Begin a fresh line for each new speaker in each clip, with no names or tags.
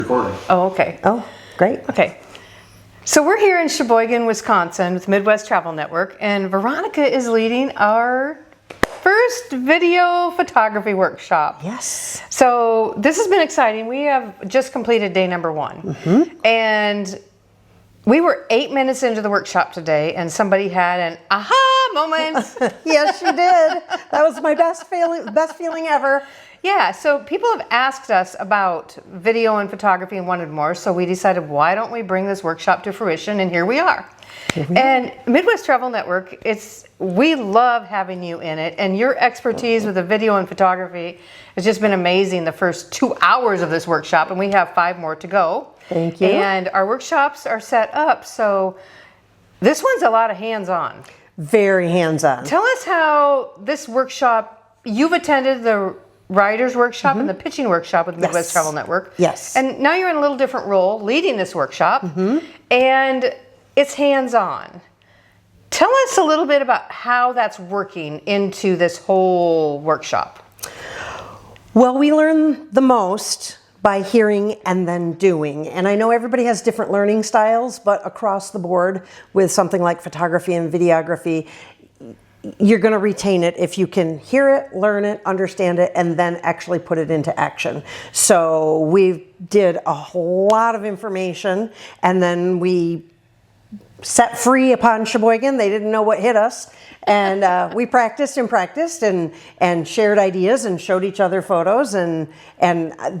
Recording.
Oh, okay.
Oh, great.
Okay. So we're here in Sheboygan, Wisconsin with Midwest Travel Network, and Veronica is leading our first video photography workshop.
Yes.
So this has been exciting. We have just completed day number 1. And we were 8 minutes into the workshop today, and somebody had an aha moment.
Yes, she did. That was my best feeling ever.
Yeah, so people have asked us about video and photography and wanted more, so we decided, why don't we bring this workshop to fruition, and here we are. And Midwest Travel Network, we love having you in it, and your expertise with the video and photography has just been amazing the first 2 hours of this workshop, and we have 5 more to go.
Thank you.
And our workshops are set up, so this one's a lot of hands-on.
Very hands-on.
Tell us how this workshop, you've attended the writer's workshop and the pitching workshop with Midwest Travel Network.
Yes.
And now you're in a little different role leading this workshop, and it's hands-on. Tell us a little bit about how that's working into this whole workshop.
Well, we learn the most by hearing and then doing. And I know everybody has different learning styles, but across the board with something like photography and videography, you're going to retain it if you can hear it, learn it, understand it, and then actually put it into action. So we did a whole lot of information, and then we set free upon Sheboygan. They didn't know what hit us. And we practiced and shared ideas and showed each other photos and are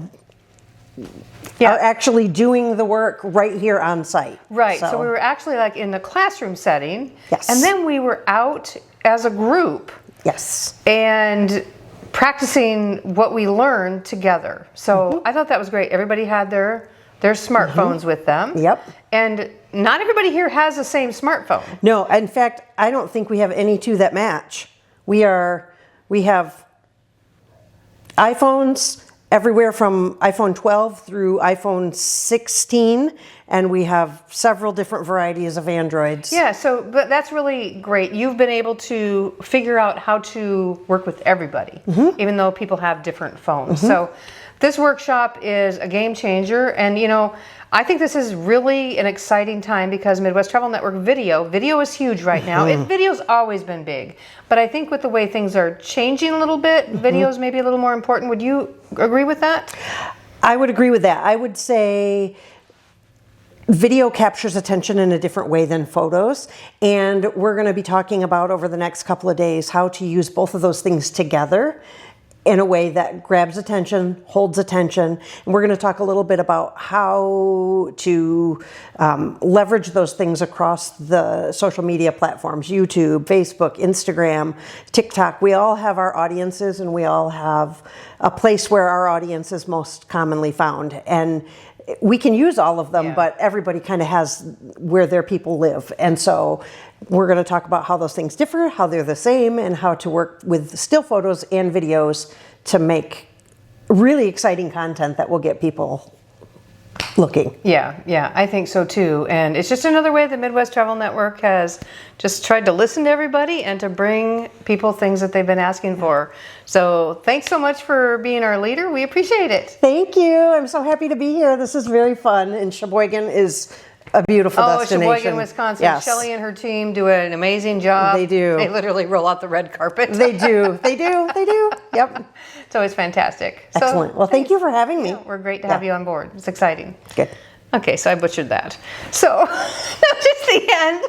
actually doing the work right here on site.
Right, so we were actually like in the classroom setting.
Yes.
And then we were out as a group.
Yes.
And practicing what we learned together. So I thought that was great. Everybody had their smartphones with them.
Yep.
And not everybody here has the same smartphone.
No, in fact, I don't think we have any two that match. We have iPhones everywhere from iPhone 12 through iPhone 16, and we have several different varieties of Androids.
Yeah, but that's really great. You've been able to figure out how to work with everybody, even though people have different phones. So this workshop is a game changer, and I think this is really an exciting time because Midwest Travel Network video is huge right now. Video's always been big, but I think with the way things are changing a little bit, video's maybe a little more important. Would you agree with that?
I would agree with that. I would say video captures attention in a different way than photos, and we're going to be talking about over the next couple of days how to use both of those things together in a way that grabs attention, holds attention. And we're going to talk a little bit about how to leverage those things across the social media platforms, YouTube, Facebook, Instagram, TikTok. We all have our audiences, and we all have a place where our audience is most commonly found. And we can use all of them, but everybody kind of has where their people live. And so we're going to talk about how those things differ, how they're the same, and how to work with still photos and videos to make really exciting content that will get people looking.
Yeah, I think so too. And it's just another way the Midwest Travel Network has just tried to listen to everybody and to bring people things that they've been asking for. So thanks so much for being our leader. We appreciate it.
Thank you. I'm so happy to be here. This is very fun. And Sheboygan is a beautiful destination.
Sheboygan, Wisconsin.
Yes.
Shelley and her team do an amazing job.
They do.
They literally roll out the red carpet.
They do. Yep.
So it's fantastic.
Excellent. Well, thank you for having me.
Yeah, we're great to have you on board. It's exciting.
Good.
Okay, so I butchered that. So, just the end.